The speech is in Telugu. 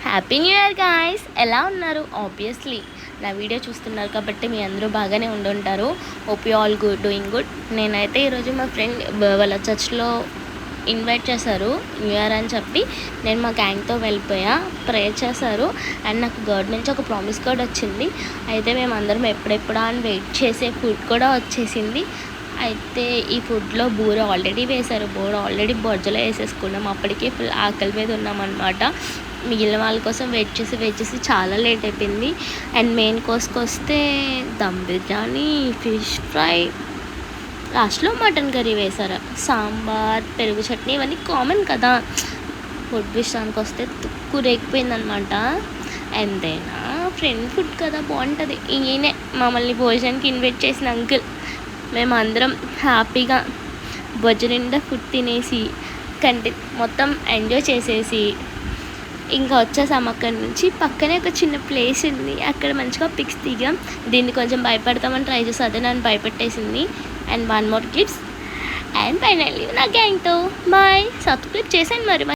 Happy new year guys. ఎలా ఉన్నారు? ఆబ్వియస్లీ నా వీడియో చూస్తున్నారు కాబట్టి మీ అందరూ బాగానే ఉండుంటారు. Hope you all doing good. నేనైతే ఈరోజు మా ఫ్రెండ్ వాళ్ళ చర్చ్లో ఇన్వైట్ చేశారు న్యూ ఇయర్ అని చెప్పి. నేను మా గ్యాంగ్తో వెళ్ళిపోయా. ప్రేయర్ చేశారు అండ్ నాకు గాడ్ నుంచి ఒక ప్రామిస్ కార్డ్ వచ్చింది. అయితే మేమందరం ఎప్పుడెప్పుడా అని వెయిట్ చేసే ఫుడ్ కూడా వచ్చేసింది. అయితే ఈ ఫుడ్లో బూర ఆల్రెడీ వేశారు. బూర ఆల్రెడీ బొజ్జలో వేసేసుకున్నాం. అప్పటికే ఫుల్ ఆకలి మీద ఉన్నామన్నమాట. మిగిలిన వాళ్ళ కోసం వెయిట్ చేసి చాలా లేట్ అయిపోయింది. అండ్ మెయిన్ కోర్స్కి వస్తే దమ్ బిర్యానీ, ఫిష్ ఫ్రై, లాస్ట్లో మటన్ కర్రీ వేశారు. సాంబార్, పెరుగు చట్నీ ఇవన్నీ కామన్ కదా. ఫుడ్ విషయానికి వస్తే తుక్కు రేగిపోయిందనమాట. ఎంతైనా ఫ్రెండ్ ఫుడ్ కదా, బాగుంటుంది. ఈయనే మమ్మల్ని భోజనానికి ఇన్వైట్ చేసిన అంకుల్. మేమందరం హ్యాపీగా భోజనం నిండా ఫుడ్ తినేసి మొత్తం ఎంజాయ్ చేసేసి ఇంకా వచ్చేసాం. అక్కడి నుంచి పక్కనే ఒక చిన్న ప్లేస్ ఉంది, అక్కడ మంచిగా పిక్స్ దిగాం. దీన్ని కొంచెం భయపెడతామని ట్రై చేసి అదే నన్ను భయపెట్టేసింది. And 1 more clips and finally నా గ్యాంగ్తో బాయ్. సబ్స్క్రైబ్ చేశాను మరి.